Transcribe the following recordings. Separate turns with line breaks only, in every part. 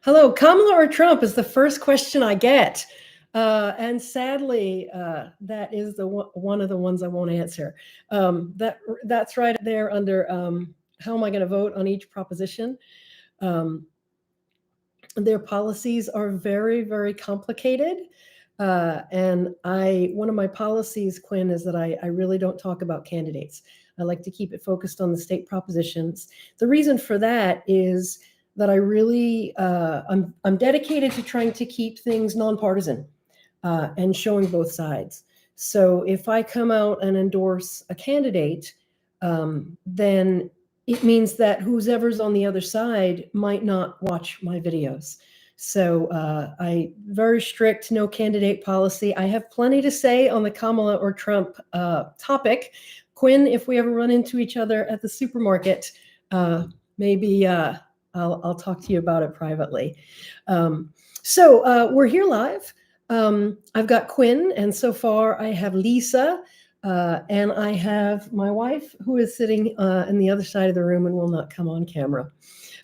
Hello, Kamala or Trump is the first question I get. And sadly, that is one of the ones I won't answer. That's right there under how am I going to vote on each proposition. Um, their policies are very, very complicated. And one of my policies, Quinn, is that I really don't talk about candidates. I like to keep it focused on the state propositions. The reason for that is that I really, I'm dedicated to trying to keep things nonpartisan and showing both sides. So if I come out and endorse a candidate, then it means that whoever's on the other side might not watch my videos. So I very strict no candidate policy. I have plenty to say on the Kamala or Trump topic. Quinn, if we ever run into each other at the supermarket, maybe I'll talk to you about it privately. So we're here live. I've got Quinn, and so far I have Lisa, and I have my wife, who is sitting in the other side of the room and will not come on camera.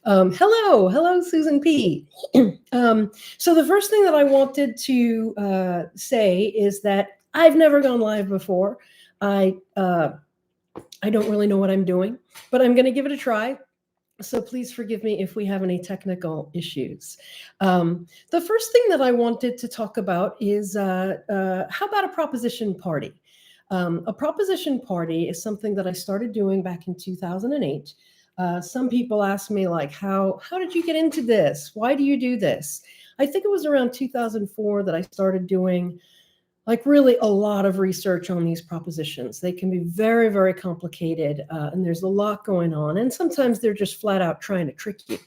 Hello, Susan P. So the first thing that I wanted to say is that I've never gone live before. I don't really know what I'm doing, but I'm going to give it a try. So please forgive me if we have any technical issues. The first thing that I wanted to talk about is how about a proposition party? A proposition party is something that I started doing back in 2008. Some people ask me, like, how did you get into this? Why do you do this? I think it was around 2004 that I started doing like really a lot of research on these propositions. They can be very, very complicated, and there's a lot going on. And sometimes they're just flat out trying to trick you.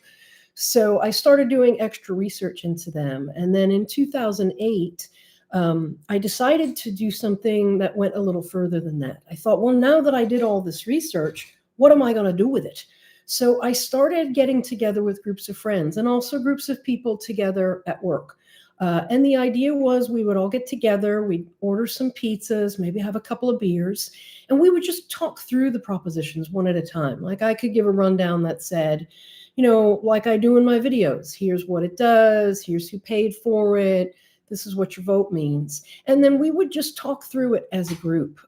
So I started doing extra research into them. And then in 2008, I decided to do something that went a little further than that. I thought, well, now that I did all this research, what am I going to do with it? So I started getting together with groups of friends and also groups of people together at work. And the idea was we would all get together, we'd order some pizzas, maybe have a couple of beers, and we would just talk through the propositions one at a time. Like I could give a rundown that said, you know, like I do in my videos, here's what it does, here's who paid for it, this is what your vote means. And then we would just talk through it as a group.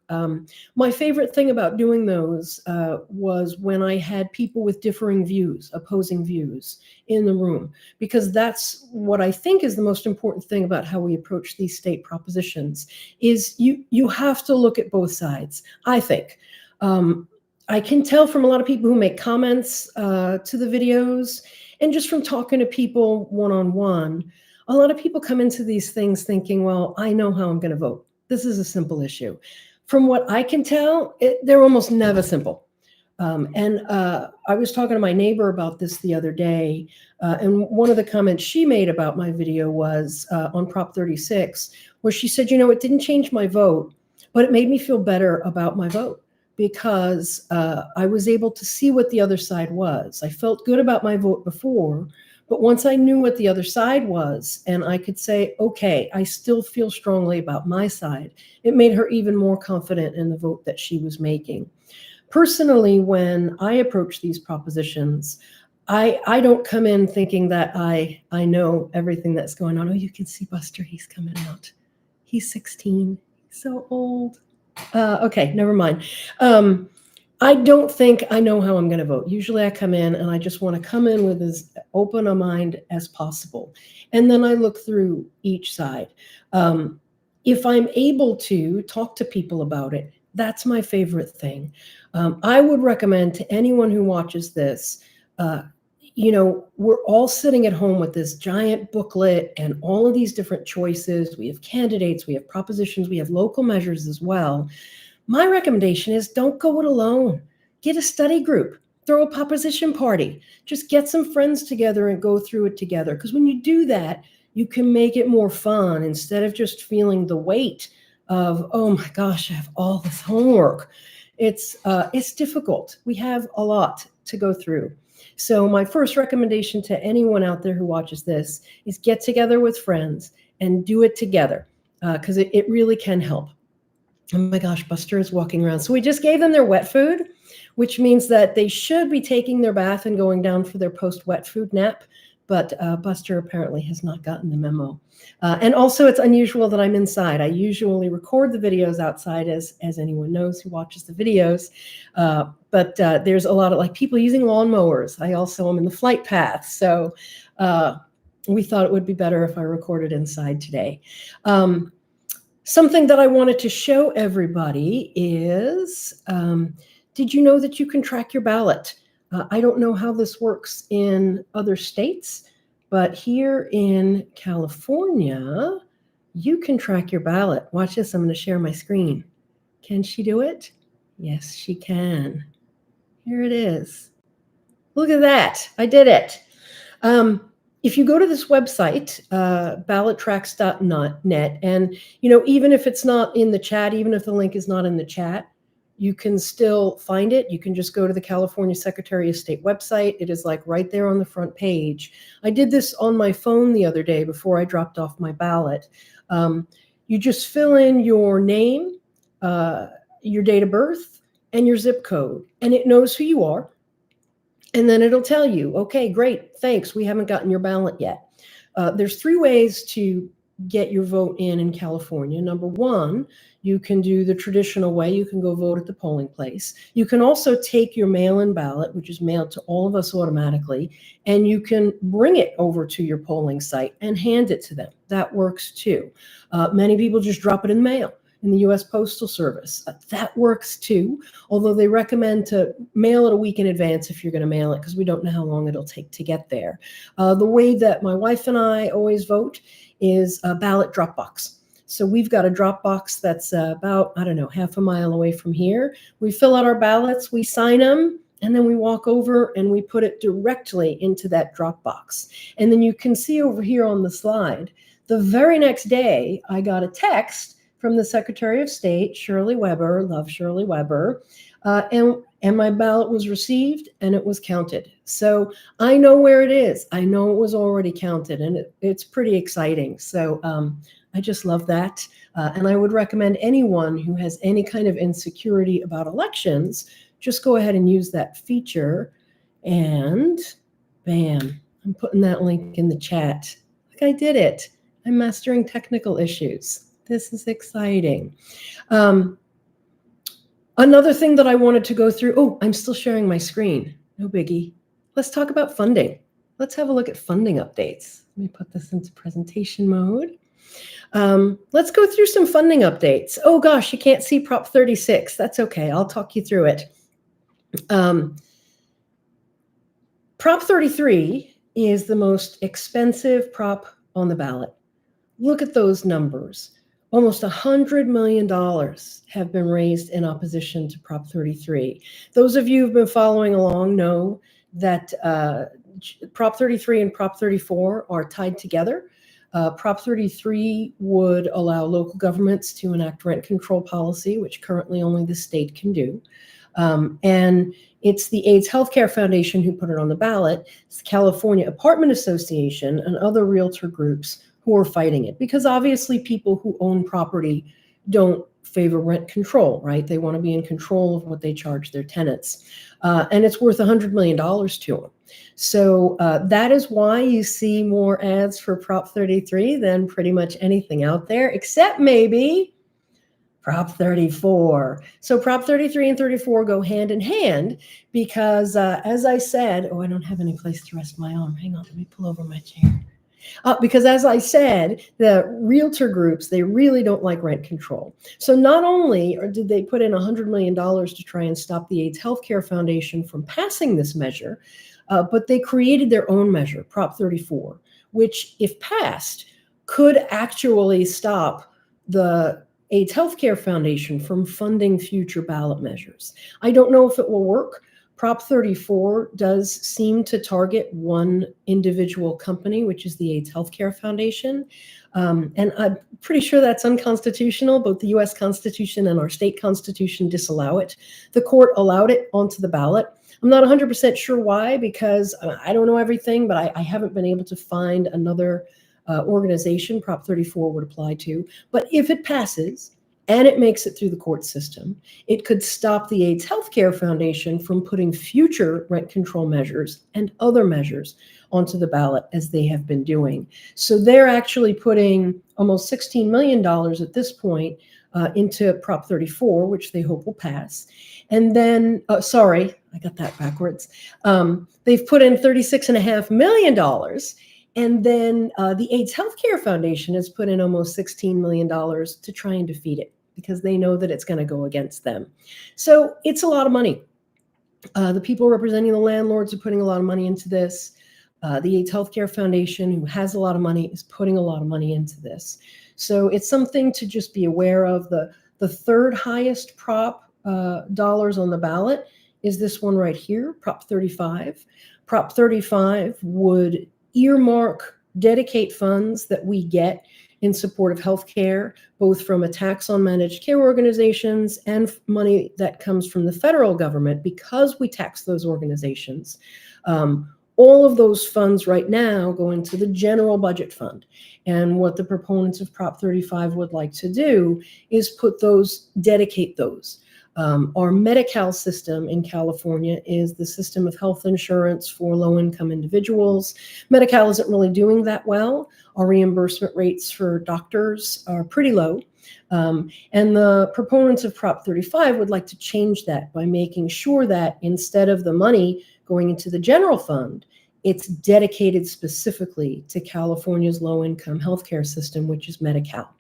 My favorite thing about doing those was when I had people with differing views, opposing views in the room, because that's what I think is the most important thing about how we approach these state propositions is you have to look at both sides, I think. I can tell from a lot of people who make comments to the videos and just from talking to people one-on-one, a lot of people come into these things thinking, well, I know how I'm going to vote. This is a simple issue. From what I can tell, they're almost never simple. I was talking to my neighbor about this the other day, and one of the comments she made about my video was on Prop 36, where she said, you know, it didn't change my vote, but it made me feel better about my vote because I was able to see what the other side was. I felt good about my vote before, but once I knew what the other side was and I could say, okay, I still feel strongly about my side, it made her even more confident in the vote that she was making. Personally, when I approach these propositions, I don't come in thinking that I know everything that's going on. Oh, you can see Buster, he's coming out. He's 16, he's so old. Okay, never mind. I don't think I know how I'm going to vote. Usually I come in and I just want to come in with as open a mind as possible. And then I look through each side. If I'm able to talk to people about it, that's my favorite thing. I would recommend to anyone who watches this, you know, we're all sitting at home with this giant booklet and all of these different choices. We have candidates, we have propositions, we have local measures as well. My recommendation is don't go it alone. Get a study group, throw a proposition party, just get some friends together and go through it together. Because when you do that, you can make it more fun instead of just feeling the weight of, oh my gosh, I have all this homework. It's difficult. We have a lot to go through. So my first recommendation to anyone out there who watches this is get together with friends and do it together because it really can help. Oh my gosh, Buster is walking around. So we just gave them their wet food, which means that they should be taking their bath and going down for their post-wet food nap. but Buster apparently has not gotten the memo. And also, it's unusual that I'm inside. I usually record the videos outside, as anyone knows who watches the videos. But there's a lot of like people using lawnmowers. I also am in the flight path, so we thought it would be better if I recorded inside today. Something that I wanted to show everybody is, did you know that you can track your ballot? I don't know how this works in other states, but here in California, you can track your ballot. Watch this, I'm going to share my screen. Can she do it? Yes, she can. Here it is. Look at that, I did it. If you go to this website, ballottracks.net, and even if it's not in the chat, even if the link is not in the chat, you can still find it. You can just go to the California Secretary of State website. It is like right there on the front page. I did this on my phone the other day before I dropped off my ballot. You just fill in your name, your date of birth, and your zip code, and it knows who you are. And then it'll tell you, okay, great, thanks, we haven't gotten your ballot yet. There's 3 ways to get your vote in California. Number 1, you can do the traditional way. You can go vote at the polling place. You can also take your mail-in ballot, which is mailed to all of us automatically, and you can bring it over to your polling site and hand it to them. That works too. Many people just drop it in the mail in the U.S. Postal Service. That works too, although they recommend to mail it a week in advance if you're going to mail it, because we don't know how long it'll take to get there. The way that my wife and I always vote is a ballot drop box. So we've got a drop box that's about, I don't know, half a mile away from here. We fill out our ballots, we sign them, and then we walk over and we put it directly into that drop box. And then you can see over here on the slide, the very next day, I got a text from the Secretary of State, Shirley Weber, love Shirley Weber, and my ballot was received and it was counted. So I know where it is. I know it was already counted, and it's pretty exciting. So I just love that. And I would recommend anyone who has any kind of insecurity about elections, just go ahead and use that feature. And bam, I'm putting that link in the chat. Like, I did it. I'm mastering technical issues. This is exciting. Another thing that I wanted to go through, oh, I'm still sharing my screen. No biggie. Let's talk about funding. Let's have a look at funding updates. Let me put this into presentation mode. Let's go through some funding updates. Oh gosh, you can't see Prop 36. That's okay, I'll talk you through it. Prop 33 is the most expensive prop on the ballot. Look at those numbers. Almost $100 million have been raised in opposition to Prop 33. Those of you who've been following along know that Prop 33 and Prop 34 are tied together. Prop 33 would allow local governments to enact rent control policy, which currently only the state can do. And it's the AIDS Healthcare Foundation who put it on the ballot. It's the California Apartment Association and other realtor groups who are fighting it, because obviously people who own property don't favor rent control, right? They want to be in control of what they charge their tenants. And it's worth $100 million to them. So that is why you see more ads for Prop 33 than pretty much anything out there, except maybe Prop 34. So Prop 33 and 34 go hand in hand because, as I said, oh, I don't have any place to rest my arm. Hang on, let me pull over my chair. Because as I said, the realtor groups, they really don't like rent control. So not only did they put in $100 million to try and stop the AIDS Healthcare Foundation from passing this measure, but they created their own measure, Prop 34, which, if passed, could actually stop the AIDS Healthcare Foundation from funding future ballot measures. I don't know if it will work. Prop 34 does seem to target one individual company, which is the AIDS Healthcare Foundation. And I'm pretty sure that's unconstitutional. Both the US Constitution and our state constitution disallow it. The court allowed it onto the ballot. I'm not 100% sure why, because I don't know everything, but I haven't been able to find another organization Prop 34 would apply to. But if it passes, and it makes it through the court system, it could stop the AIDS Healthcare Foundation from putting future rent control measures and other measures onto the ballot as they have been doing. So they're actually putting almost $16 million at this point into Prop 34, which they hope will pass. And then, sorry, I got that backwards. They've put in $36.5 million. And then the AIDS Healthcare Foundation has put in almost $16 million to try and defeat it because they know that it's going to go against them. So it's a lot of money. The people representing the landlords are putting a lot of money into this. The AIDS Healthcare Foundation, who has a lot of money, is putting a lot of money into this. So it's something to just be aware of. The third highest prop dollars on the ballot is this one right here, Prop 35. Prop 35 would earmark, dedicate funds that we get in support of healthcare, both from a tax on managed care organizations and money that comes from the federal government because we tax those organizations. All of those funds right now go into the general budget fund. And what the proponents of Prop 35 would like to do is dedicate those. Our Medi-Cal system in California is the system of health insurance for low-income individuals. Medi-Cal isn't really doing that well. Our reimbursement rates for doctors are pretty low. And the proponents of Prop 35 would like to change that by making sure that instead of the money going into the general fund, it's dedicated specifically to California's low-income healthcare system, which is Medi-Cal.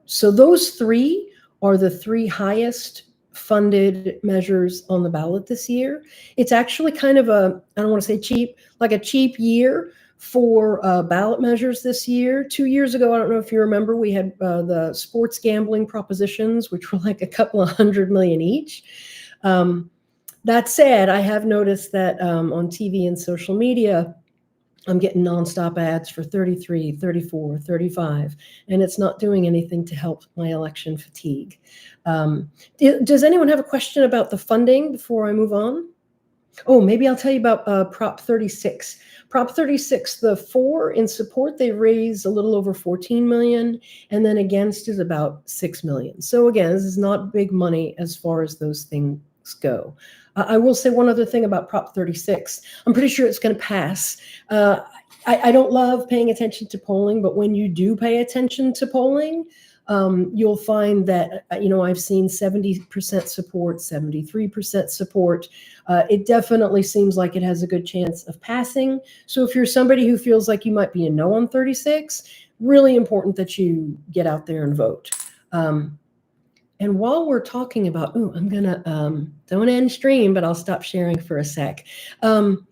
So those three are the three highest funded measures on the ballot this year. It's actually kind of I don't want to say cheap, like a cheap year for ballot measures this year. 2 years ago, I don't know if you remember, we had the sports gambling propositions, which were like a couple of $100 million each. That said, I have noticed that on TV and social media, I'm getting nonstop ads for 33, 34, 35, and it's not doing anything to help my election fatigue. Does anyone have a question about the funding before I move on? Oh, maybe I'll tell you about Prop 36. Prop 36, the for in support, they raised a little over 14 million, and then against is about 6 million. So again, this is not big money as far as those things go. I will say one other thing about Prop 36. I'm pretty sure it's going to pass. I don't love paying attention to polling, but when you do pay attention to polling, you'll find that, I've seen 70% support, 73% support. It definitely seems like it has a good chance of passing. So if you're somebody who feels like you might be a no on 36, really important that you get out there and vote. And while we're talking about, I'm going to, don't end stream, but I'll stop sharing for a sec. While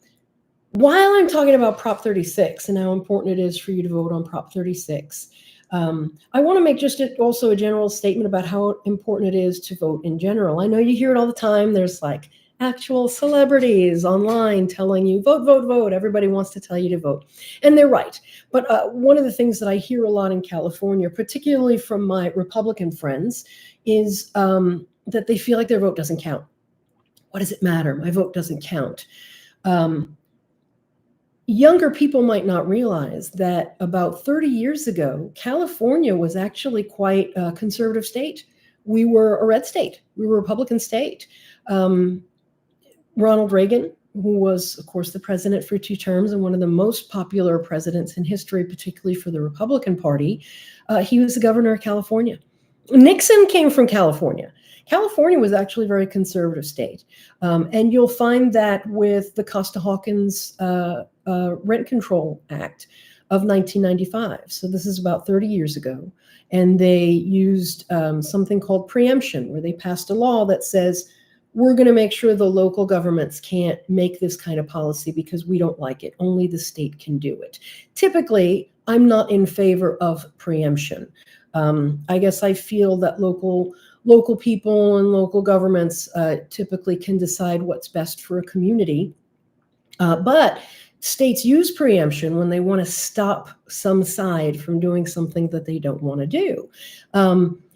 I'm talking about Prop 36 and how important it is for you to vote on Prop 36, I want to make just also a general statement about how important it is to vote in general. I know you hear it all the time. There's like actual celebrities online telling you, vote, vote, vote. Everybody wants to tell you to vote. And they're right. But one of the things that I hear a lot in California, particularly from my Republican friends, is that they feel like their vote doesn't count. What does it matter? My vote doesn't count. Younger people might not realize that about 30 years ago, California was actually quite a conservative state. We were a red state. We were a Republican state. Ronald Reagan, who was, of course, the president for 2 terms and one of the most popular presidents in history, particularly for the Republican Party, he was the governor of California. Nixon came from California. California was actually a very conservative state. And you'll find that with the Costa-Hawkins Rent Control Act of 1995. So this is about 30 years ago. And they used something called preemption, where they passed a law that says, we're going to make sure the local governments can't make this kind of policy because we don't like it. Only the state can do it. Typically, I'm not in favor of preemption. I guess I feel that local people and local governments typically can decide what's best for a community. But states use preemption when they want to stop some side from doing something that they don't want to do.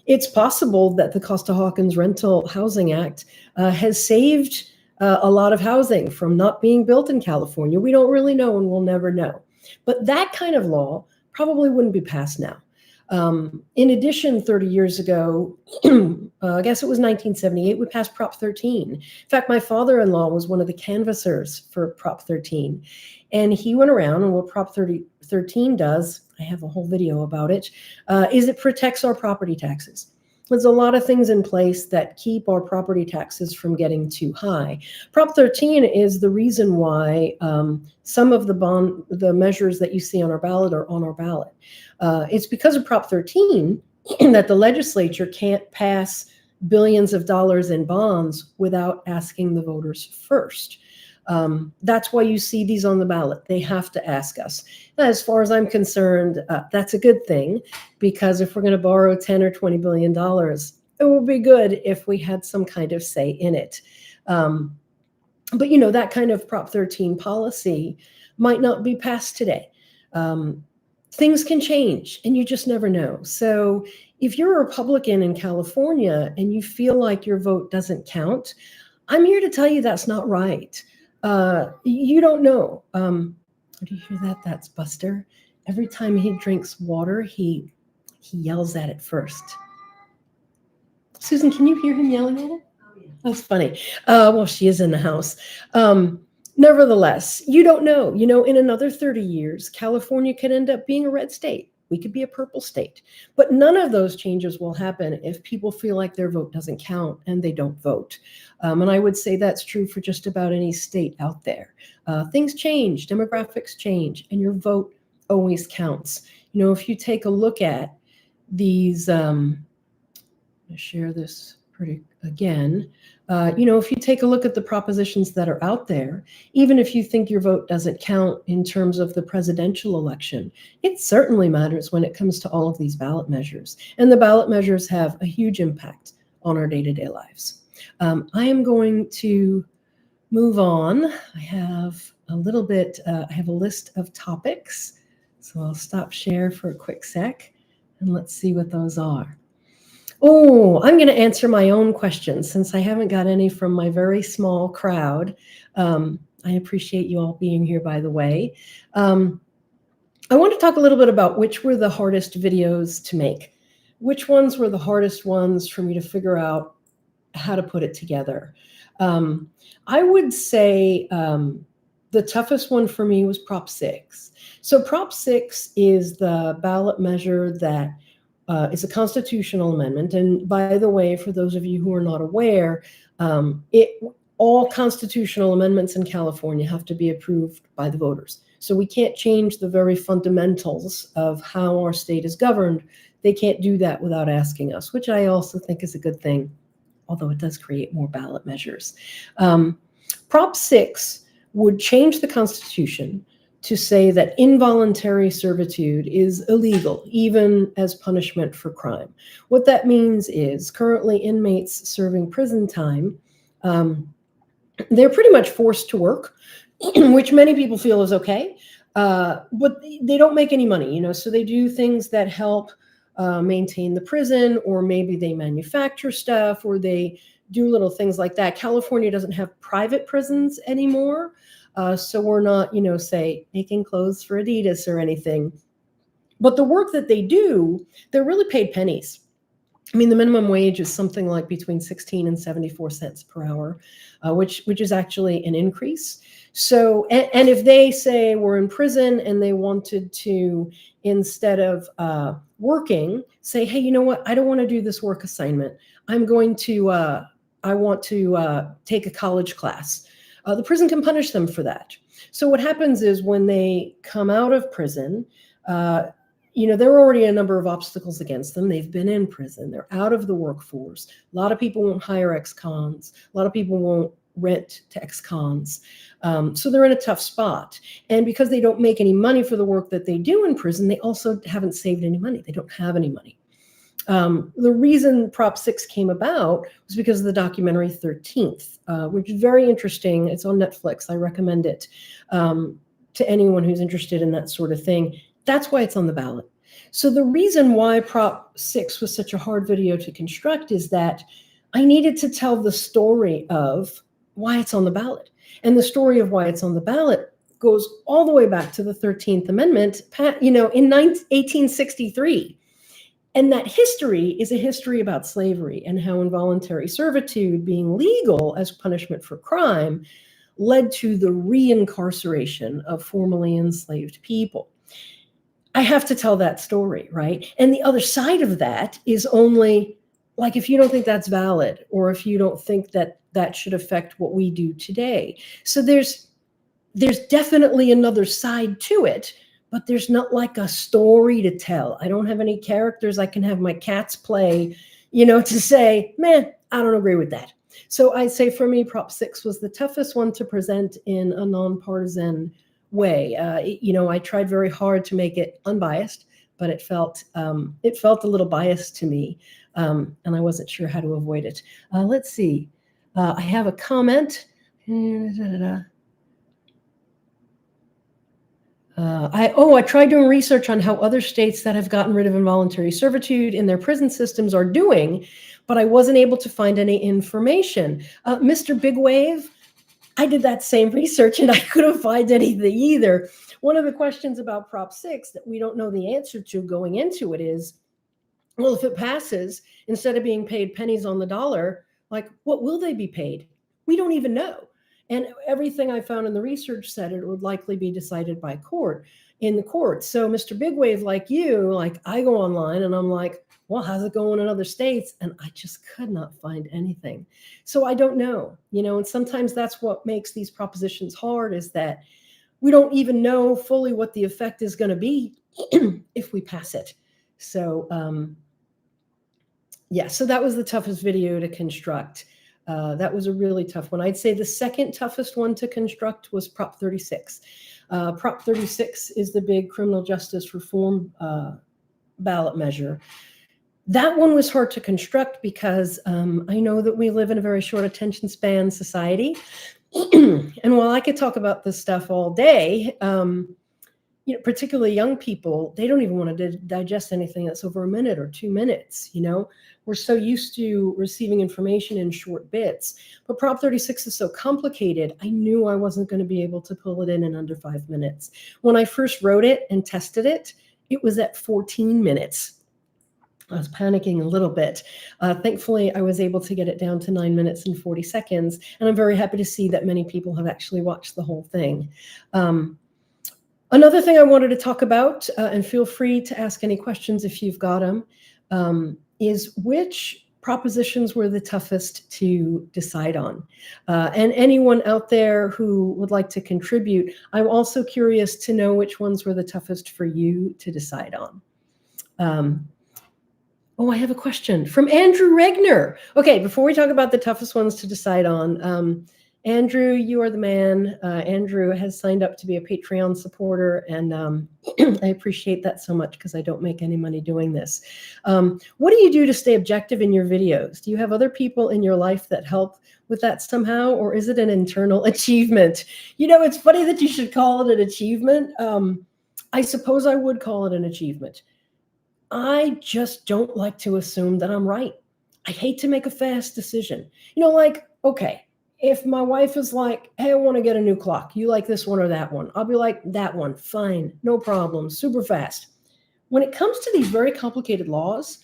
It's possible that the Costa-Hawkins Rental Housing Act has saved a lot of housing from not being built in California. We don't really know, and we'll never know. But that kind of law probably wouldn't be passed now. In addition, 30 years ago, I guess it was 1978, we passed Prop 13. In fact, my father-in-law was one of the canvassers for Prop 13. And he went around, and what Prop 13 does, I have a whole video about it, is it protects our property taxes. There's a lot of things in place that keep our property taxes from getting too high. Prop 13 is the reason why some of the measures that you see on our ballot are on our ballot. It's because of Prop 13 that the legislature can't pass billions of dollars in bonds without asking the voters first. That's why you see these on the ballot. They have to ask us. As far as I'm concerned, that's a good thing, because if we're going to borrow 10 or $20 billion, it would be good if we had some kind of say in it. But, you know, that kind of Prop 13 policy might not be passed today. Things can change, and you just never know. So if you're a Republican in California and you feel like your vote doesn't count, I'm here to tell you that's not right. You don't know. Do you hear that? That's Buster. Every time he drinks water, he yells at it first. Susan, can you hear him yelling at it? Oh, yeah. That's funny. Well, she is in the house. Nevertheless, you don't know. You know, in another 30 years, California could end up being a red state. We could be a purple state. But none of those changes will happen if people feel like their vote doesn't count and they don't vote. And I would say that's true for just about any state out there. Things change, demographics change, and your vote always counts. You know, if you take a look at these, I'm going to share this again. You know, if you take a look at the propositions that are out there, even if you think your vote doesn't count in terms of the presidential election, it certainly matters when it comes to all of these ballot measures. And the ballot measures have a huge impact on our day-to-day lives. I am going to move on. I have a little bit, I have a list of topics. So I'll stop share for a quick sec, and let's see what those are. Oh, I'm going to answer my own questions since I haven't got any from my very small crowd. I appreciate you all being here, by the way. I want to talk a little bit about which were the hardest videos to make. Which ones were the hardest ones for me to figure out how to put it together? I would say the toughest one for me was Prop 6. So Prop 6 is the ballot measure that is a constitutional amendment. And by the way, for those of you who are not aware, all constitutional amendments in California have to be approved by the voters. So we can't change the very fundamentals of how our state is governed. They can't do that without asking us, which I also think is a good thing, although it does create more ballot measures. Prop 6 would change the Constitution to say that involuntary servitude is illegal, even as punishment for crime. What that means is currently inmates serving prison time, they're pretty much forced to work, which many people feel is okay, but they don't make any money, you know, so they do things that help maintain the prison, or maybe they manufacture stuff, or they do little things like that. California doesn't have private prisons anymore. So we're not, you know, say, making clothes for Adidas or anything. But the work that they do, they're really paid pennies. I mean, the minimum wage is something like between 16 and 74 cents per hour, which is actually an increase. So, and if they say we're in prison and they wanted to, instead of working, say, hey, you know what, I don't want to do this work assignment. I'm going to, I want to take a college class. The prison can punish them for that. So what happens is when they come out of prison, you know, there are already a number of obstacles against them. They've been in prison. They're out of the workforce. A lot of people won't hire ex-cons. A lot of people won't rent to ex-cons. So they're in a tough spot. And because they don't make any money for the work that they do in prison, they also haven't saved any money. They don't have any money. The reason Prop 6 came about was because of the documentary 13th, which is very interesting. It's on Netflix. I recommend it to anyone who's interested in that sort of thing. That's why it's on the ballot. So the reason why Prop 6 was such a hard video to construct is that I needed to tell the story of why it's on the ballot. And the story of why it's on the ballot goes all the way back to the 13th Amendment, you know, in 1863. And that history is a history about slavery and how involuntary servitude, being legal as punishment for crime, led to the reincarceration of formerly enslaved people. I have to tell that story, right? And the other side of that is only like, if you don't think that's valid, or if you don't think that that should affect what we do today. So there's definitely another side to it, but there's not like a story to tell. I don't have any characters I can have my cats play, to say, man, I don't agree with that. So I'd say for me, Prop 6 was the toughest one to present in a nonpartisan way. I tried very hard to make it unbiased, but it felt a little biased to me, and I wasn't sure how to avoid it. Let's see. I have a comment. I tried doing research on how other states that have gotten rid of involuntary servitude in their prison systems are doing, but I wasn't able to find any information. Mr. Big Wave, I did that same research and I couldn't find anything either. One of the questions about Prop 6 that we don't know the answer to going into it is, well, if it passes, instead of being paid pennies on the dollar, like, what will they be paid? We don't even know. And everything I found in the research said it would likely be decided by in the court. So Mr. Big Wave, like you, like I go online and I'm like, well, how's it going in other states? And I just could not find anything. So I don't know, and sometimes that's what makes these propositions hard, is that we don't even know fully what the effect is going to be if we pass it. So, so that was the toughest video to construct. That was a really tough one. I'd say the second toughest one to construct was Prop 36. Prop 36 is the big criminal justice reform ballot measure. That one was hard to construct because I know that we live in a very short attention span society. And while I could talk about this stuff all day, particularly young people, they don't even want to digest anything that's over a minute or 2 minutes. We're so used to receiving information in short bits. But Prop 36 is so complicated, I knew I wasn't going to be able to pull it in under 5 minutes. When I first wrote it and tested it, it was at 14 minutes. I was panicking a little bit. Thankfully, I was able to get it down to 9 minutes and 40 seconds. And I'm very happy to see that many people have actually watched the whole thing. Another thing I wanted to talk about, and feel free to ask any questions if you've got them, is which propositions were the toughest to decide on. And anyone out there who would like to contribute, I'm also curious to know which ones were the toughest for you to decide on. I have a question from Andrew Regner. Okay, before we talk about the toughest ones to decide on, Andrew, you are the man. Andrew has signed up to be a Patreon supporter, and I appreciate that so much because I don't make any money doing this. What do you do to stay objective in your videos? Do you have other people in your life that help with that somehow, or is it an internal achievement? It's funny that you should call it an achievement. I suppose I would call it an achievement. I just don't like to assume that I'm right. I hate to make a fast decision. Okay, if my wife is like, hey, I want to get a new clock. You like this one or that one? I'll be like, that one. Fine. No problem. Super fast. When it comes to these very complicated laws,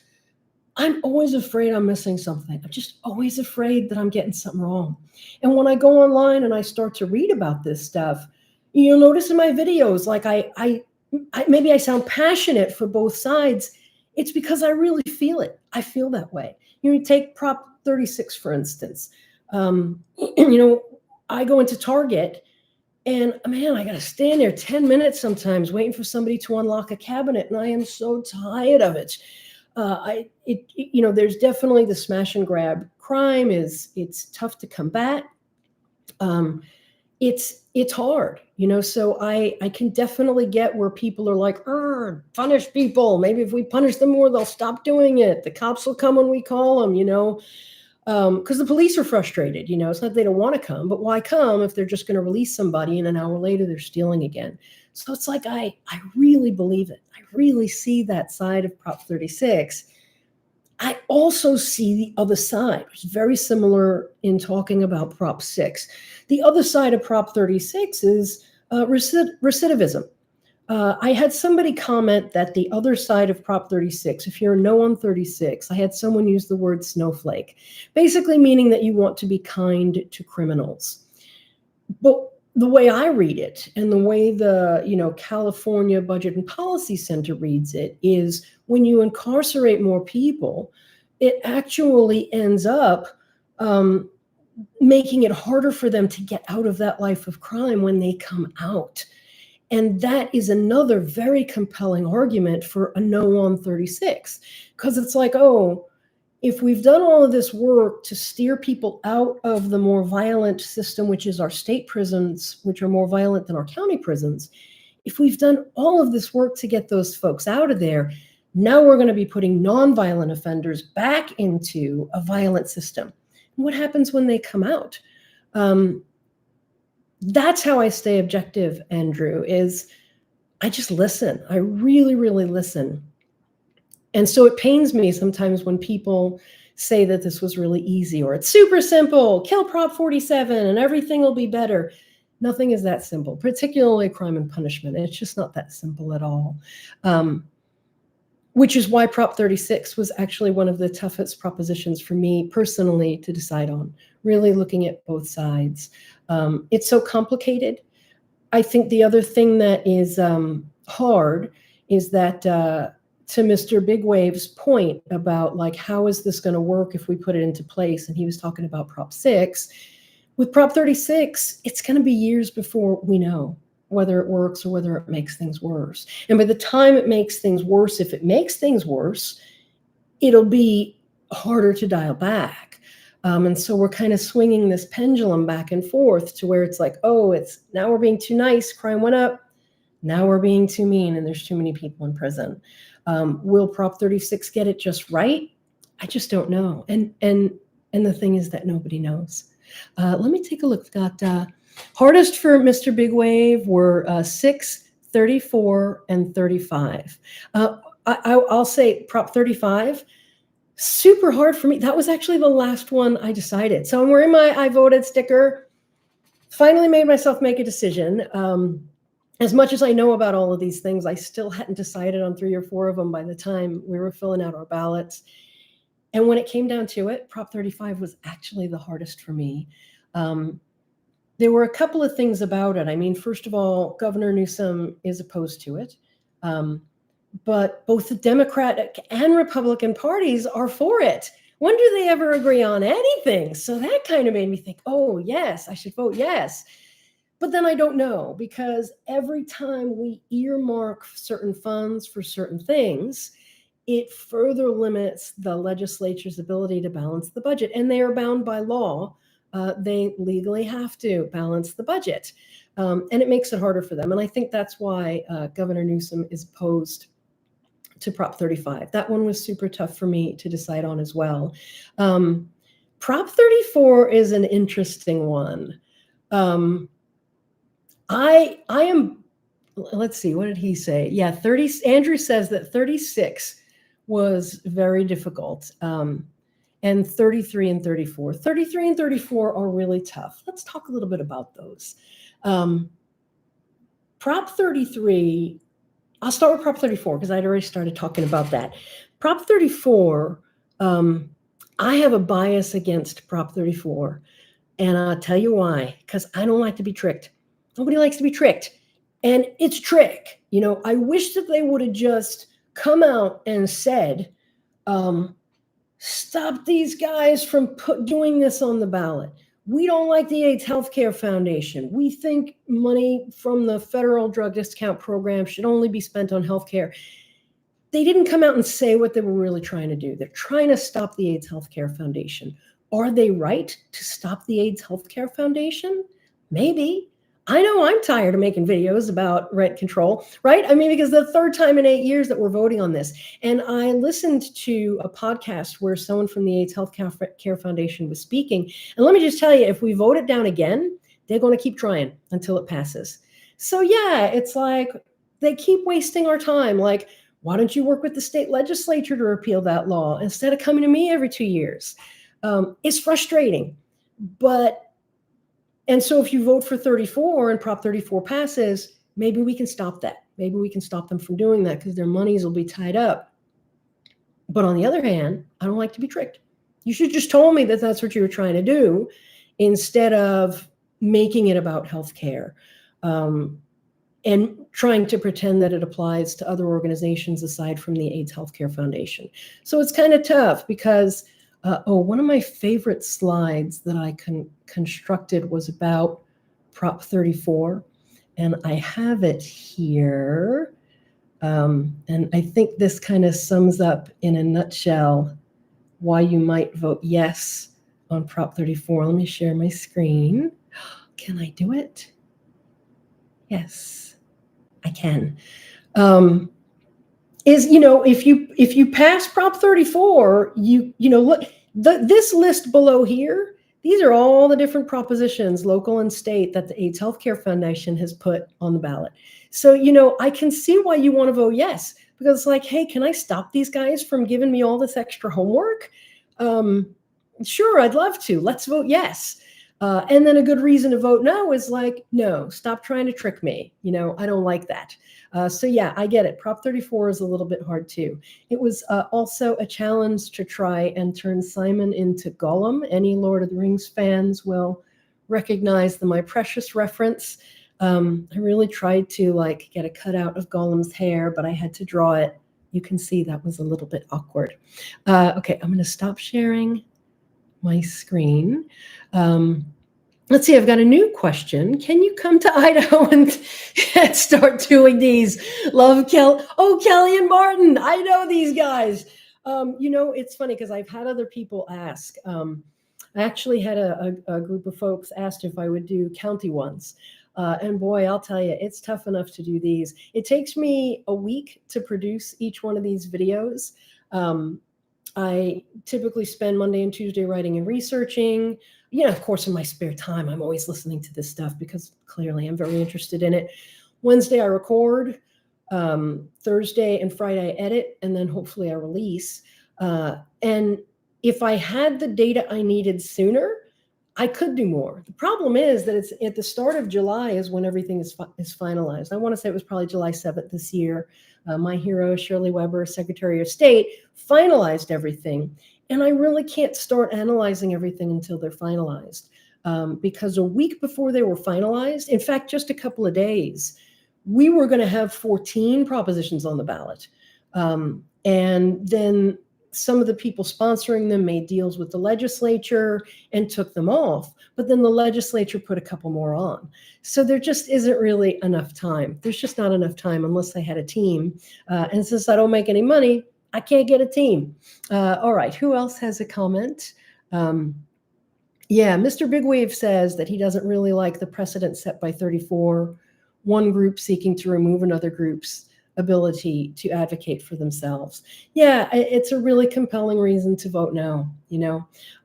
I'm always afraid I'm missing something. I'm just always afraid that I'm getting something wrong. And when I go online and I start to read about this stuff, you'll notice in my videos, like maybe I sound passionate for both sides. It's because I really feel it. I feel that way. You take Prop 36, for instance. I go into Target and man, I got to stand there 10 minutes sometimes waiting for somebody to unlock a cabinet. And I am so tired of it. There's definitely the smash and grab crime it's tough to combat. It's hard, so I can definitely get where people are like, punish people. Maybe if we punish them more, they'll stop doing it. The cops will come when we call them, because the police are frustrated. It's not they don't want to come, but why come if they're just going to release somebody and an hour later they're stealing again? So it's like, I really believe it. I really see that side of Prop 36. I also see the other side, which is very similar in talking about Prop 6. The other side of Prop 36 is recidivism. I had somebody comment that the other side of Prop 36, if you're a no on 36, I had someone use the word snowflake, basically meaning that you want to be kind to criminals. But the way I read it and the way the, California Budget and Policy Center reads it is when you incarcerate more people, it actually ends up making it harder for them to get out of that life of crime when they come out. And that is another very compelling argument for a no on 36, because it's like, oh, if we've done all of this work to steer people out of the more violent system, which is our state prisons, which are more violent than our county prisons, if we've done all of this work to get those folks out of there, now we're going to be putting nonviolent offenders back into a violent system. And what happens when they come out? That's how I stay objective, Andrew, is I just listen. I really, really listen. And so it pains me sometimes when people say that this was really easy or it's super simple, kill Prop 47 and everything will be better. Nothing is that simple, particularly crime and punishment. It's just not that simple at all. Which is why Prop 36 was actually one of the toughest propositions for me personally to decide on, really looking at both sides. It's so complicated. I think the other thing that is hard is that to Mr. Big Wave's point about like, how is this going to work if we put it into place? And he was talking about Prop 6. With Prop 36, it's going to be years before we know whether it works or whether it makes things worse. And by the time it makes things worse, if it makes things worse, it'll be harder to dial back. And so we're kind of swinging this pendulum back and forth to where it's like, oh, it's now we're being too nice, crime went up. Now we're being too mean and there's too many people in prison. Will Prop 36 get it just right? I just don't know. And the thing is that nobody knows. Let me take a look. We've got hardest for Mr. Big Wave were 6, 34, and 35. I'll say Prop 35, super hard for me. That was actually the last one I decided. So I'm wearing my I voted sticker. Finally made myself make a decision. As much as I know about all of these things, I still hadn't decided on 3 or 4 of them by the time we were filling out our ballots. And when it came down to it, Prop 35 was actually the hardest for me. There were a couple of things about it. I mean, first of all, Governor Newsom is opposed to it. But both the Democratic and Republican parties are for it. When do they ever agree on anything? So that kind of made me think, oh, yes, I should vote yes. But then I don't know, because every time we earmark certain funds for certain things, it further limits the legislature's ability to balance the budget. And they are bound by law. They legally have to balance the budget. And it makes it harder for them. And I think that's why Governor Newsom is opposed to Prop 35. That one was super tough for me to decide on as well. Prop 34 is an interesting one. I am, let's see, what did he say? Yeah, Andrew says that 36 was very difficult. And 33 and 34. 33 and 34 are really tough. Let's talk a little bit about those. Prop 33, I'll start with Prop 34 because I'd already started talking about that. Prop 34, I have a bias against Prop 34. And I'll tell you why, because I don't like to be tricked. Nobody likes to be tricked. And it's a trick. I wish that they would have just come out and said, stop these guys from doing this on the ballot. We don't like the AIDS Healthcare Foundation. We think money from the federal drug discount program should only be spent on healthcare. They didn't come out and say what they were really trying to do. They're trying to stop the AIDS Healthcare Foundation. Are they right to stop the AIDS Healthcare Foundation? Maybe. I know I'm tired of making videos about rent control, right? I mean, because the third time in 8 years that we're voting on this. And I listened to a podcast where someone from the AIDS Healthcare Foundation was speaking. And let me just tell you, if we vote it down again, they're going to keep trying until it passes. So yeah, it's like they keep wasting our time. Like, why don't you work with the state legislature to repeal that law instead of coming to me every 2 years? It's frustrating, and so if you vote for 34 and Prop 34 passes, maybe we can stop that. Maybe we can stop them from doing that because their monies will be tied up. But on the other hand, I don't like to be tricked. You should just told me that that's what you were trying to do instead of making it about healthcare, and trying to pretend that it applies to other organizations aside from the AIDS Healthcare Foundation. So it's kind of tough because, one of my favorite slides that I constructed was about Prop 34, and I have it here. And I think this kind of sums up in a nutshell why you might vote yes on Prop 34. Let me share my screen. Can I do it? Yes, I can. If you pass Prop 34, look, this list below here, these are all the different propositions, local and state, that the AIDS Healthcare Foundation has put on the ballot. So, I can see why you want to vote yes, because it's like, hey, can I stop these guys from giving me all this extra homework? Sure, I'd love to. Let's vote yes. And then a good reason to vote no is like, no, stop trying to trick me. I don't like that. So yeah, I get it. Prop 34 is a little bit hard too. It was also a challenge to try and turn Simon into Gollum. Any Lord of the Rings fans will recognize the My Precious reference. I really tried to get a cutout of Gollum's hair, but I had to draw it. You can see that was a little bit awkward. Okay, I'm going to stop sharing my screen. Let's see, I've got a new question. Can you come to Idaho and start doing these? Love Kelly and Martin. I know these guys. It's funny because I've had other people ask. I actually had a group of folks asked if I would do county ones. And boy, I'll tell you, it's tough enough to do these. It takes me a week to produce each one of these videos. I typically spend Monday and Tuesday writing and researching. Of course, in my spare time, I'm always listening to this stuff because clearly I'm very interested in it. Wednesday, I record. Thursday and Friday, I edit, and then hopefully I release. And if I had the data I needed sooner, I could do more. The problem is that it's at the start of July is when everything is finalized. I want to say it was probably July 7th this year. My hero, Shirley Weber, Secretary of State, finalized everything. And I really can't start analyzing everything until they're finalized. Because a week before they were finalized, in fact, just a couple of days, we were going to have 14 propositions on the ballot. And then some of the people sponsoring them made deals with the legislature and took them off. But then the legislature put a couple more on. So there just isn't really enough time. There's just not enough time unless I had a team. And since I don't make any money, I can't get a team. All right, who else has a comment? Yeah, Mr. Bigwave says that he doesn't really like the precedent set by 34, one group seeking to remove another group's ability to advocate for themselves. Yeah, it's a really compelling reason to vote no.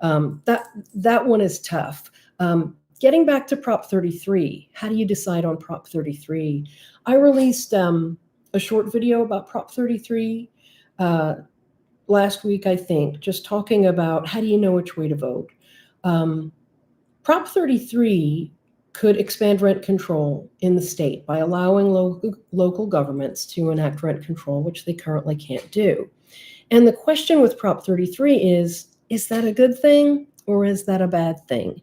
That one is tough. Getting back to Prop 33, how do you decide on Prop 33? I released a short video about Prop 33 last week, I think, just talking about how do you know which way to vote. Prop 33 could expand rent control in the state by allowing local governments to enact rent control, which they currently can't do. And the question with Prop 33 is that a good thing or is that a bad thing?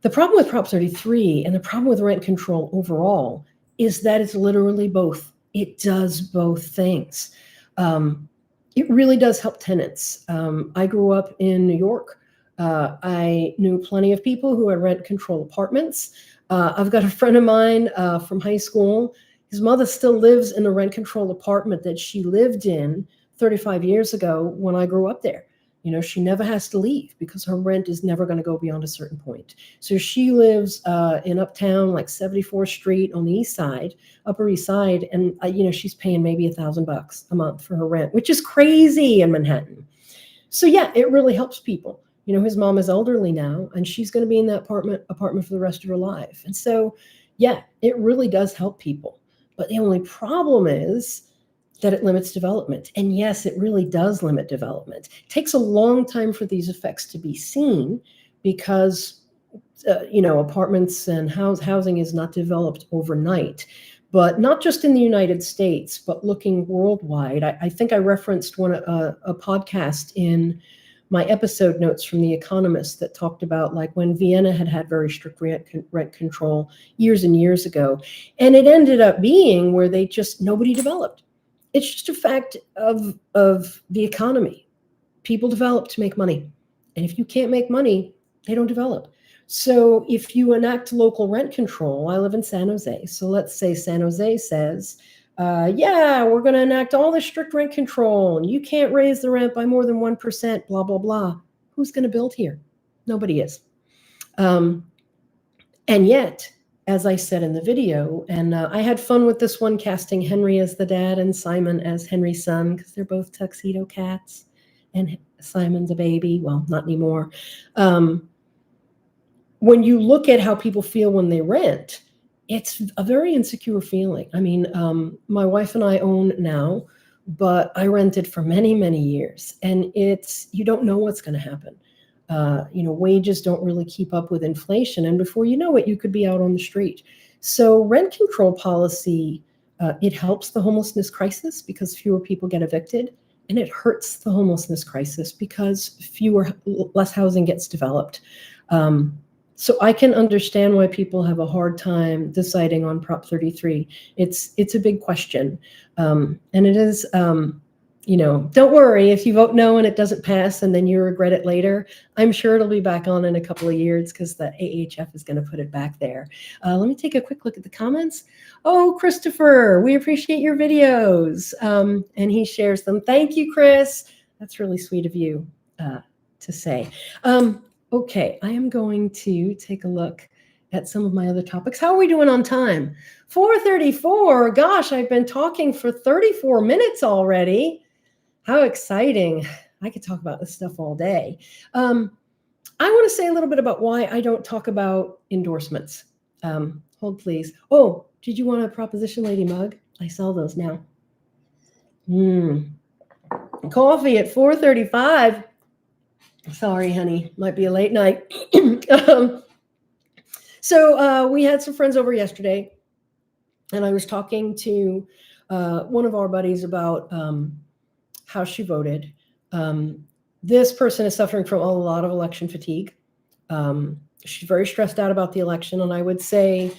The problem with Prop 33 and the problem with rent control overall is that it's literally both. It does both things. It really does help tenants. I grew up in New York. I knew plenty of people who had rent control apartments. I've got a friend of mine from high school. His mother still lives in a rent control apartment that she lived in 35 years ago when I grew up there. She never has to leave because her rent is never going to go beyond a certain point. So she lives in uptown, like 74th Street on the east side, Upper East Side. And, she's paying maybe $1,000 a month for her rent, which is crazy in Manhattan. So yeah, it really helps people. His mom is elderly now, and she's going to be in that apartment for the rest of her life. And so, yeah, it really does help people. But the only problem is that it limits development. And yes, it really does limit development. It takes a long time for these effects to be seen because, apartments and housing is not developed overnight. But not just in the United States, but looking worldwide. I think I referenced a podcast in my episode notes from The Economist that talked about like when Vienna had very strict rent control years and years ago. And it ended up being where nobody developed. It's just a fact of the economy. People develop to make money. And if you can't make money, they don't develop. So if you enact local rent control, I live in San Jose. So let's say San Jose says, yeah, we're going to enact all this strict rent control and you can't raise the rent by more than 1%, blah, blah, blah. Who's going to build here? Nobody is. And yet, as I said in the video, and I had fun with this one, casting Henry as the dad and Simon as Henry's son, because they're both tuxedo cats and Simon's a baby. Well, not anymore. When you look at how people feel when they rent, it's a very insecure feeling. I mean, my wife and I own now, but I rented for many, many years. And you don't know what's going to happen. Wages don't really keep up with inflation. And before you know it, you could be out on the street. So rent control policy, it helps the homelessness crisis because fewer people get evicted. And it hurts the homelessness crisis because less housing gets developed. So I can understand why people have a hard time deciding on Prop 33. It's a big question. And it is, don't worry if you vote no and it doesn't pass and then you regret it later. I'm sure it'll be back on in a couple of years because the AHF is going to put it back there. Let me take a quick look at the comments. Oh, Christopher, we appreciate your videos. And he shares them. Thank you, Chris. That's really sweet of you to say. Okay, I am going to take a look at some of my other topics. How are we doing on time? 4:34. Gosh, I've been talking for 34 minutes already. How exciting. I could talk about this stuff all day. I want to say a little bit about why I don't talk about endorsements. Hold, please. Oh, did you want a Proposition Lady mug? I sell those now. Coffee at 4:35. Sorry, honey, might be a late night. So we had some friends over yesterday, and I was talking to one of our buddies about how she voted. This person is suffering from a lot of election fatigue. She's very stressed out about the election, and I would say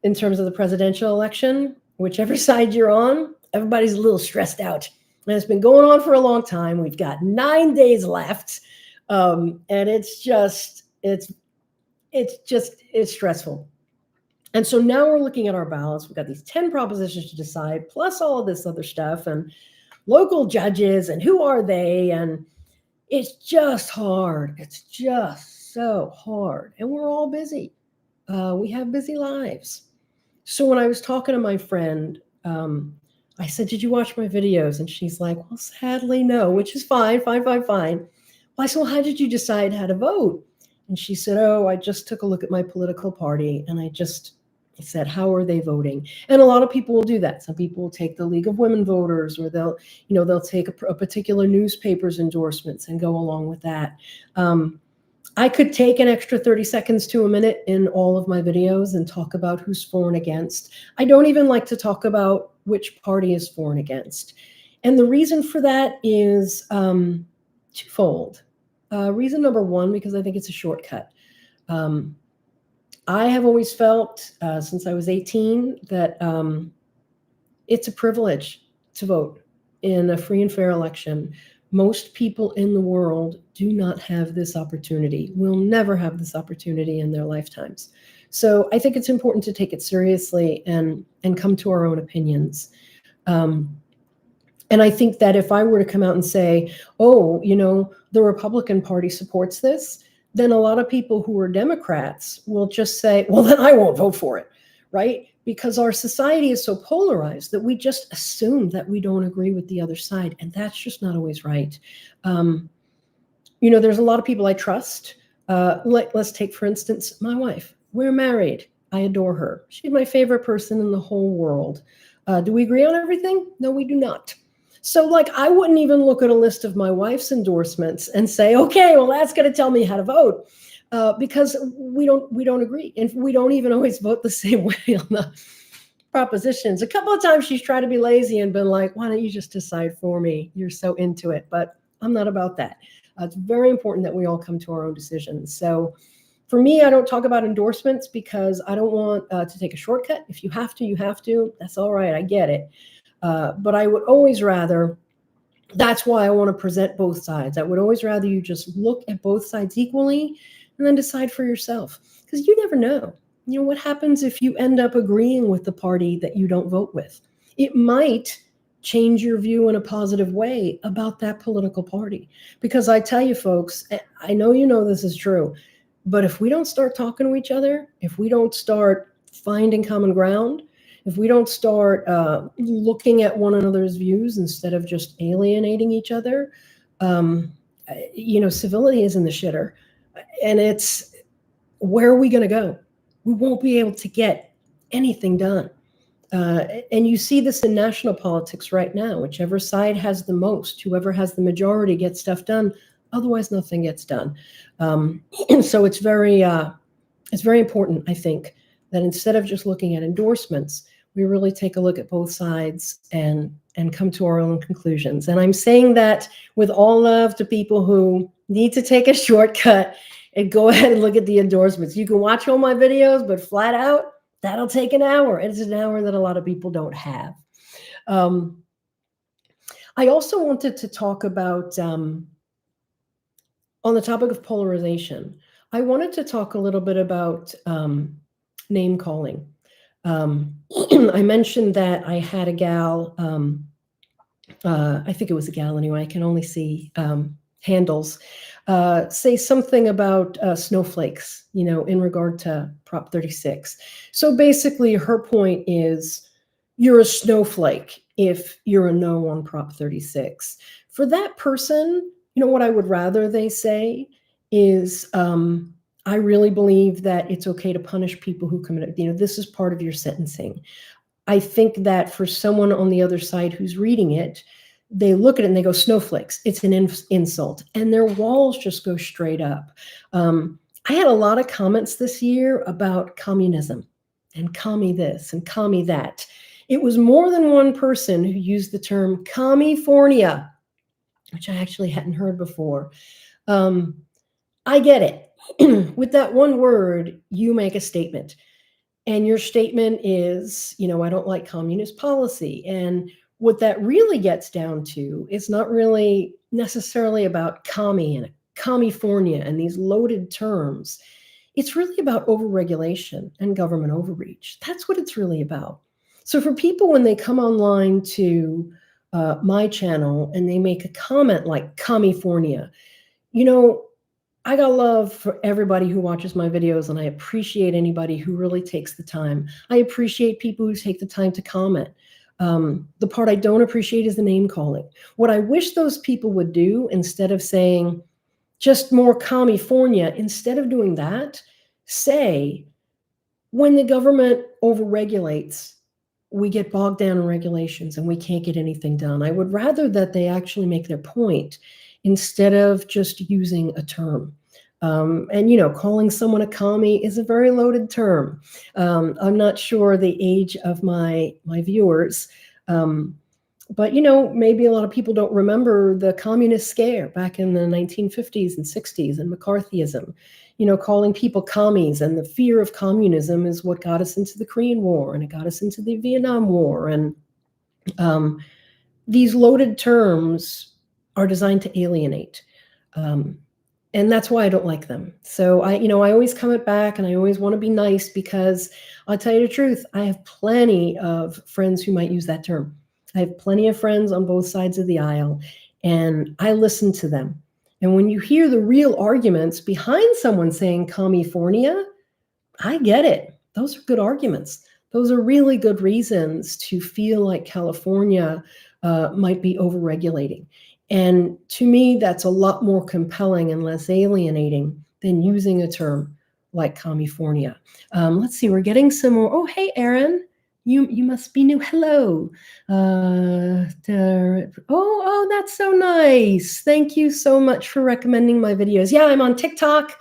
in terms of the presidential election, whichever side you're on, everybody's a little stressed out. And it's been going on for a long time. We've got 9 days left. And it's stressful. And so now we're looking at our ballots. We've got these 10 propositions to decide, plus all of this other stuff and local judges and who are they? And it's just hard. It's just so hard. And we're all busy. We have busy lives. So when I was talking to my friend, I said, did you watch my videos? And she's like, well, sadly, no, which is fine. I said, well, how did you decide how to vote? And she said, oh, I just took a look at my political party and I said, how are they voting? And a lot of people will do that. Some people will take the League of Women Voters, or they'll take a particular newspaper's endorsements and go along with that. I could take an extra 30 seconds to a minute in all of my videos and talk about who's for and against. I don't even like to talk about which party is for and against. And the reason for that is twofold. Reason number one, because I think it's a shortcut. I have always felt since I was 18 that it's a privilege to vote in a free and fair election. Most people in the world do not have this opportunity, will never have this opportunity in their lifetimes. So I think it's important to take it seriously and come to our own opinions. And I think that if I were to come out and say, oh, the Republican Party supports this, then a lot of people who are Democrats will just say, well, then I won't vote for it, right? Because our society is so polarized that we just assume that we don't agree with the other side. And that's just not always right. There's a lot of people I trust. Let's take, for instance, my wife. We're married. I adore her. She's my favorite person in the whole world. Do we agree on everything? No, we do not. So I wouldn't even look at a list of my wife's endorsements and say, okay, well, that's going to tell me how to vote, because we don't agree. And we don't even always vote the same way on the propositions. A couple of times she's tried to be lazy and been like, why don't you just decide for me? You're so into it. But I'm not about that. It's very important that we all come to our own decisions. So for me, I don't talk about endorsements because I don't want to take a shortcut. If you have to, you have to. That's all right. I get it. But I would always rather, that's why I want to present both sides. I would always rather you just look at both sides equally and then decide for yourself. Because you never know. You know, what happens if you end up agreeing with the party that you don't vote with? It might change your view in a positive way about that political party. Because I tell you, folks, I know you know this is true, but if we don't start talking to each other, if we don't start finding common ground, if we don't start looking at one another's views instead of just alienating each other, civility is in the shitter. And it's, where are we going to go? We won't be able to get anything done. And you see this in national politics right now. Whichever side has the most, whoever has the majority gets stuff done. Otherwise, nothing gets done. So it's very important, I think, that instead of just looking at endorsements, we really take a look at both sides and come to our own conclusions. And I'm saying that with all love to people who need to take a shortcut and go ahead and look at the endorsements. You can watch all my videos, but flat out, that'll take an hour. It's an hour that a lot of people don't have. I also wanted to talk about, on the topic of polarization, I wanted to talk a little bit about name calling. I mentioned that I had a gal, I think it was a gal anyway, I can only see handles, say something about snowflakes, in regard to Prop 36. So basically her point is, you're a snowflake if you're a no on Prop 36. For that person, what I would rather they say is, I really believe that it's okay to punish people who commit, this is part of your sentencing. I think that for someone on the other side who's reading it, they look at it and they go, snowflakes, it's an insult. And their walls just go straight up. I had a lot of comments this year about communism and commie this and commie that. It was more than one person who used the term California, which I actually hadn't heard before. I get it. With that one word, you make a statement. And your statement is, I don't like communist policy. And what that really gets down to is not really necessarily about commie and California and these loaded terms. It's really about overregulation and government overreach. That's what it's really about. So for people, when they come online to my channel and they make a comment like California, I got love for everybody who watches my videos, and I appreciate anybody who really takes the time. I appreciate people who take the time to comment. The part I don't appreciate is the name calling. What I wish those people would do, instead of saying just more California, instead of doing that, say, when the government overregulates, we get bogged down in regulations and we can't get anything done. I would rather that they actually make their point instead of just using a term. And calling someone a commie is a very loaded term. I'm not sure the age of my viewers, but maybe a lot of people don't remember the communist scare back in the 1950s and 60s and McCarthyism. Calling people commies, and the fear of communism is what got us into the Korean War, and it got us into the Vietnam War. And these loaded terms are designed to alienate. And that's why I don't like them. So I always come it back, and I always want to be nice, because I'll tell you the truth, I have plenty of friends who might use that term. I have plenty of friends on both sides of the aisle, and I listen to them. And when you hear the real arguments behind someone saying California, I get it. Those are good arguments. Those are really good reasons to feel like California might be overregulating. And to me, that's a lot more compelling and less alienating than using a term like California. Let's see, we're getting some more. Oh, hey, Aaron, you must be new. Hello. Oh, that's so nice. Thank you so much for recommending my videos. Yeah, I'm on TikTok.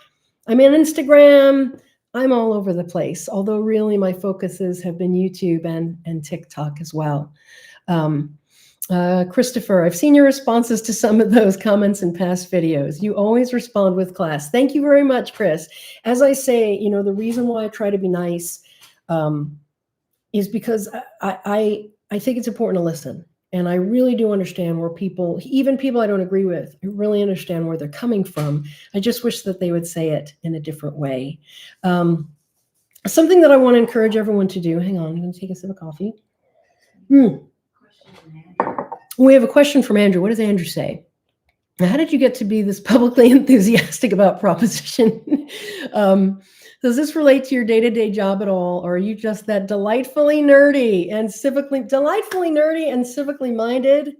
I'm on Instagram. I'm all over the place, although really my focuses have been YouTube and TikTok as well. Christopher, I've seen your responses to some of those comments in past videos. You always respond with class. Thank you very much, Chris. As I say, you know, the reason why I try to be nice is because I think it's important to listen. And I really do understand where people, even people I don't agree with, I really understand where they're coming from. I just wish that they would say it in a different way. Something that I want to encourage everyone to do, hang on, I'm going to take a sip of coffee. We have a question from Andrew. What does Andrew say? How did you get to be this publicly enthusiastic about proposition? Does this relate to your day-to-day job at all, or are you just that delightfully nerdy and civically minded?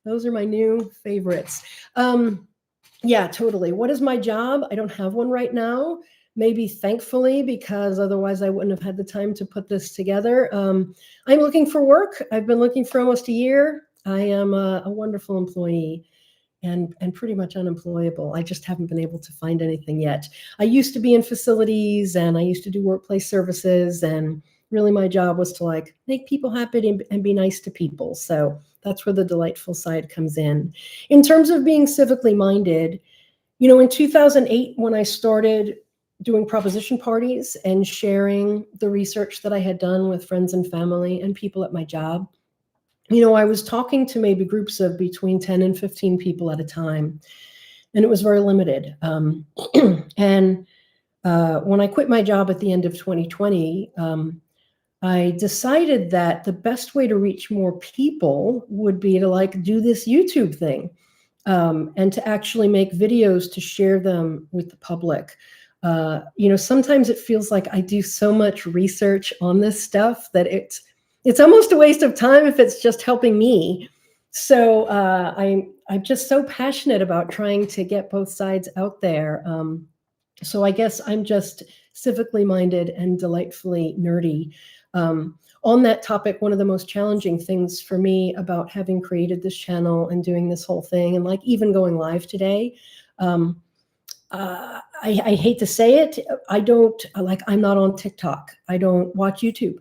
Those are my new favorites. Yeah, totally. What is my job? I don't have one right now. Maybe thankfully, because otherwise I wouldn't have had the time to put this together. I'm looking for work. I've been looking for almost a year. I am a wonderful employee and pretty much unemployable. I just haven't been able to find anything yet. I used to be in facilities and I used to do workplace services, and really my job was to like make people happy and be nice to people. So that's where the delightful side comes in. In terms of being civically minded, you know, in 2008, when I started doing proposition parties and sharing the research that I had done with friends and family and people at my job, you know, I was talking to maybe groups of between 10 and 15 people at a time, and it was very limited. And when I quit my job at the end of 2020, I decided that the best way to reach more people would be to like do this YouTube thing, and to actually make videos to share them with the public. You know, sometimes it feels like I do so much research on this stuff that it's almost a waste of time if it's just helping me. So I'm just so passionate about trying to get both sides out there. So I guess I'm just civically minded and delightfully nerdy. On that topic, one of the most challenging things for me about having created this channel and doing this whole thing, and like even going live today, I hate to say it, I'm not on TikTok. I don't watch YouTube.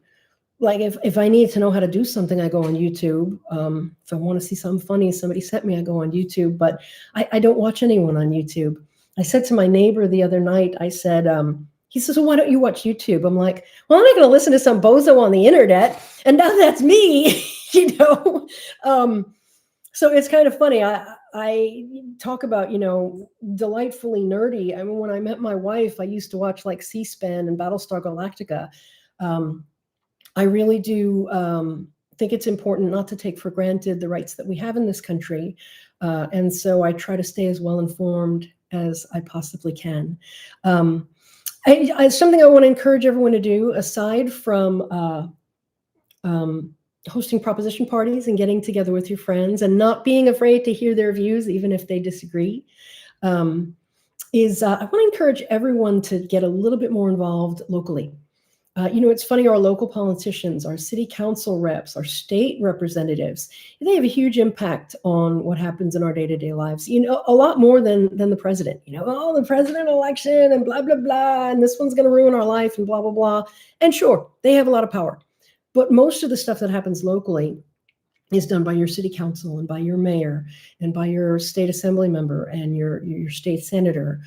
Like if I need to know how to do something, I go on YouTube. If I want to see something funny somebody sent me, I go on YouTube, but I don't watch anyone on YouTube. I said to my neighbor the other night, I said, he says, well, why don't you watch YouTube? I'm like, well, I'm not going to listen to some bozo on the internet. And now that's me, you know? So it's kind of funny. I talk about, you know, delightfully nerdy. I mean, when I met my wife, I used to watch like C-SPAN and Battlestar Galactica. I really do think it's important not to take for granted the rights that we have in this country. And so I try to stay as well informed as I possibly can. Something I want to encourage everyone to do, aside from hosting proposition parties and getting together with your friends and not being afraid to hear their views, even if they disagree, is I want to encourage everyone to get a little bit more involved locally. You know, it's funny, our local politicians, our city council reps, our state representatives, they have a huge impact on what happens in our day-to-day lives, you know, a lot more than the president. You know, oh, the president election and blah, blah, blah, and this one's going to ruin our life and blah, blah, blah. And sure, they have a lot of power. But most of the stuff that happens locally is done by your city council and by your mayor and by your state assembly member and your state senator.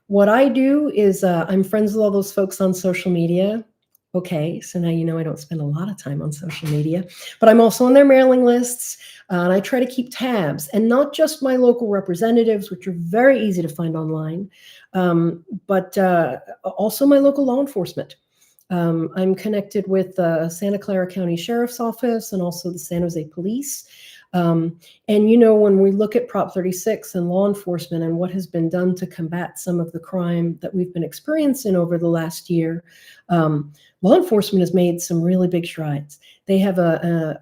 What I do is I'm friends with all those folks on social media. Okay, so now you know I don't spend a lot of time on social media, but I'm also on their mailing lists, and I try to keep tabs, and not just my local representatives, which are very easy to find online, but also my local law enforcement. I'm connected with the Santa Clara County Sheriff's Office and also the San Jose Police. And, you know, when we look at Prop 36 and law enforcement and what has been done to combat some of the crime that we've been experiencing over the last year, law enforcement has made some really big strides. They have a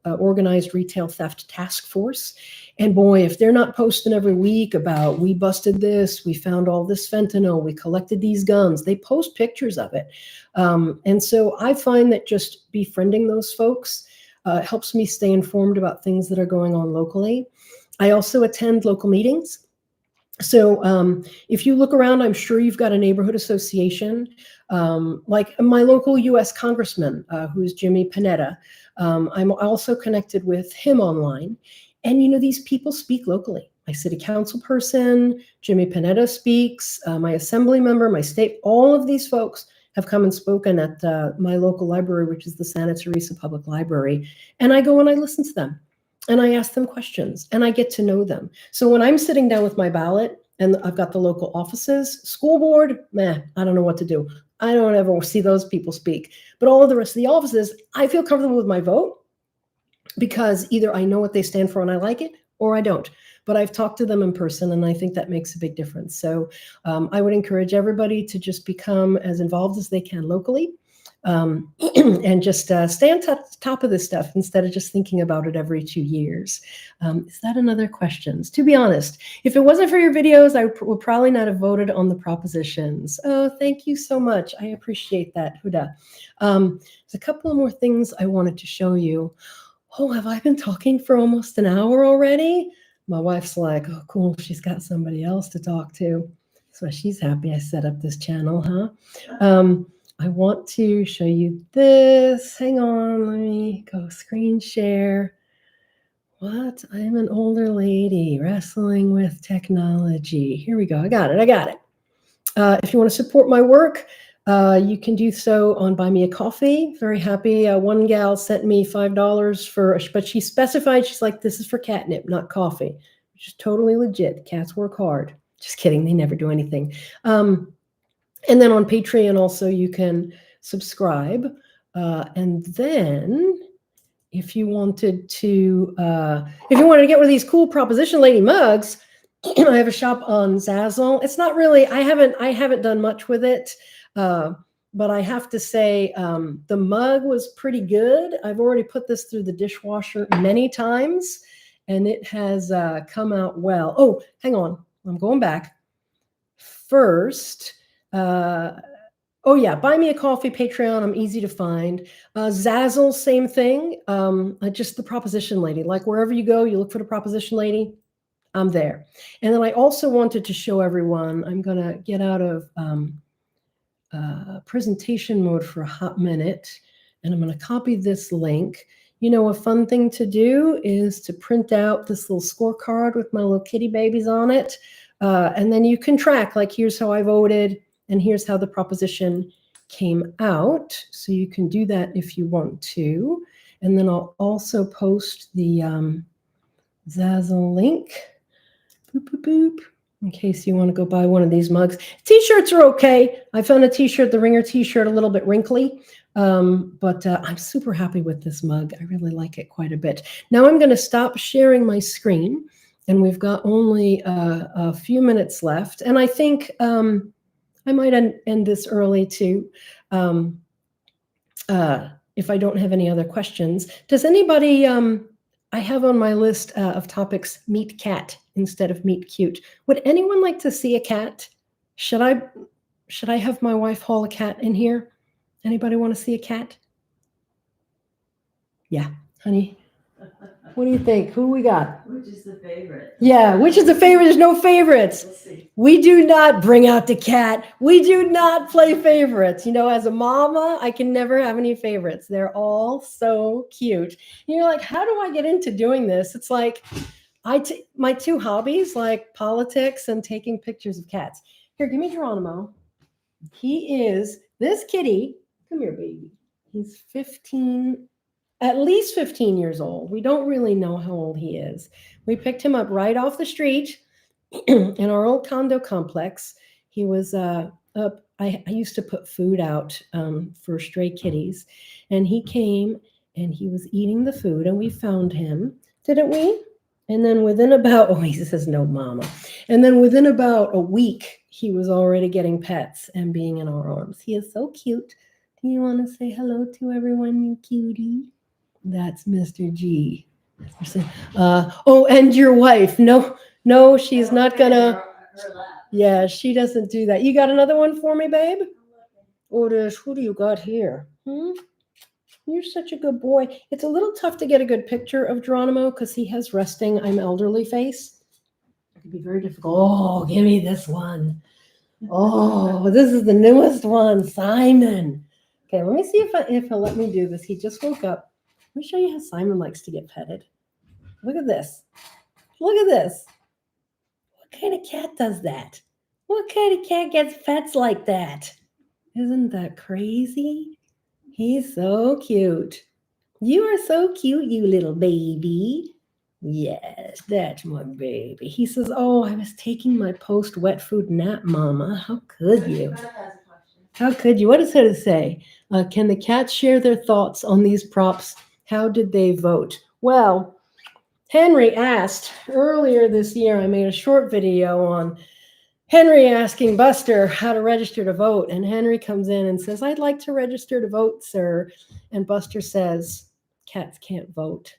organized retail theft task force. And boy, if they're not posting every week about, we busted this, we found all this fentanyl, we collected these guns, they post pictures of it. And so I find that just befriending those folks helps me stay informed about things that are going on locally. I also attend local meetings. So if you look around, I'm sure you've got a neighborhood association, like my local U.S. congressman, who's Jimmy Panetta. I'm also connected with him online. And, these people speak locally. My city council person, Jimmy Panetta speaks, my assembly member, my state, all of these folks have come and spoken at my local library, which is the Santa Teresa Public Library. And I go and I listen to them. And I ask them questions and I get to know them. So when I'm sitting down with my ballot and I've got the local offices, school board, I don't know what to do. I don't ever see those people speak. But all of the rest of the offices, I feel comfortable with my vote because either I know what they stand for and I like it or I don't. But I've talked to them in person and I think that makes a big difference. So I would encourage everybody to just become as involved as they can locally. And just stay on top of this stuff instead of just thinking about it every 2 years. Is that another questions? To be honest, if it wasn't for your videos, I would probably not have voted on the propositions. Oh, thank you so much. I appreciate that, Huda. There's a couple of more things I wanted to show you. Oh, have I been talking for almost an hour already? My wife's like, oh, cool. She's got somebody else to talk to. So she's happy I set up this channel, huh? I want to show you this. Hang on, let me go screen share. What? I'm an older lady wrestling with technology. Here we go. I got it. If you want to support my work, you can do so on Buy Me a Coffee. Very happy. One gal sent me $5 but she specified, she's like, this is for catnip, not coffee, which is totally legit. Cats work hard. Just kidding. They never do anything. And then on Patreon also you can subscribe. And then if you wanted to get one of these cool Proposition Lady mugs, I have a shop on Zazzle. It's not really, I haven't done much with it. But I have to say the mug was pretty good. I've already put this through the dishwasher many times and it has come out well. Oh, hang on. I'm going back. First, oh yeah, Buy Me a Coffee, Patreon, I'm easy to find. Zazzle, same thing, just the Proposition Lady. Like wherever you go, you look for the Proposition Lady, I'm there. And then I also wanted to show everyone, I'm gonna get out of presentation mode for a hot minute, and I'm gonna copy this link. A fun thing to do is to print out this little scorecard with my little kitty babies on it. And then you can track, like, here's how I voted, and here's how the proposition came out. So you can do that if you want to. And then I'll also post the Zazzle link, boop, boop, boop, in case you want to go buy one of these mugs. T-shirts are okay. I found a T-shirt, the Ringer T-shirt, a little bit wrinkly, but I'm super happy with this mug. I really like it quite a bit. Now I'm going to stop sharing my screen. And we've got only a few minutes left. And I think I might end this early too, if I don't have any other questions. Does anybody, I have on my list of topics, meet cat instead of meet cute. Would anyone like to see a cat? Should I have my wife haul a cat in here? Anybody want to see a cat? Yeah, honey. What do you think? Who we got?
Which is the favorite?
Yeah, which is the favorite? There's no favorites.
We'll see.
We do not bring out the cat. We do not play favorites. As a mama, I can never have any favorites. They're all so cute. You're like, how do I get into doing this? It's like my two hobbies, like politics and taking pictures of cats. Here, give me Geronimo. He is this kitty. Come here, baby. He's 15. At least 15 years old. We don't really know how old he is. We picked him up right off the street in our old condo complex. He was up. I used to put food out for stray kitties, and he came and he was eating the food, and we found him, didn't we? And then within about, he says no, mama. And then within about a week, he was already getting pets and being in our arms. He is so cute. Do you want to say hello to everyone, you cutie? That's Mr. G. And your wife. No, she's not gonna. Yeah, she doesn't do that. You got another one for me, babe? Who do you got here? You're such a good boy. It's a little tough to get a good picture of Geronimo because he has resting I'm elderly face. could be very difficult. Oh, give me this one. Oh, this is the newest one, Simon. Okay, let me see if he'll let me do this. He just woke up. Let me show you how Simon likes to get petted. Look at this. Look at this. What kind of cat does that? What kind of cat gets pets like that? Isn't that crazy? He's so cute. You are so cute, you little baby. Yes, that's my baby. He says, oh, I was taking my post-wet food nap, Mama. How could you? How could you? What does it say? Can the cats share their thoughts on these props? How did they vote? Well, Henry asked earlier this year, I made a short video on Henry asking Buster how to register to vote. And Henry comes in and says, I'd like to register to vote, sir. And Buster says, cats can't vote.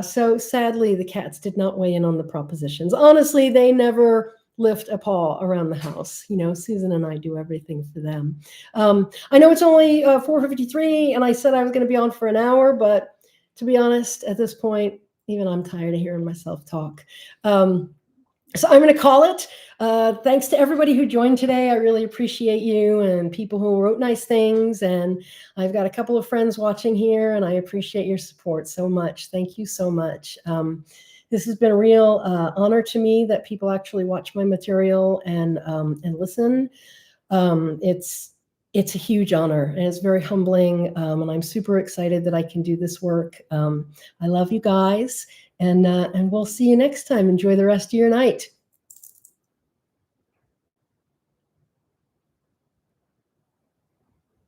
So sadly, the cats did not weigh in on the propositions. Honestly, they never lift a paw around the house. You know, Susan and I do everything for them. I know it's only 4:53, and I said I was going to be on for an hour, but to be honest, at this point, even I'm tired of hearing myself talk. So I'm going to call it. Thanks to everybody who joined today. I really appreciate you and people who wrote nice things. And I've got a couple of friends watching here, and I appreciate your support so much. Thank you so much. This has been a real honor to me that people actually watch my material and listen. It's a huge honor, and it's very humbling. And I'm super excited that I can do this work. I love you guys. And we'll see you next time. Enjoy the rest of your night.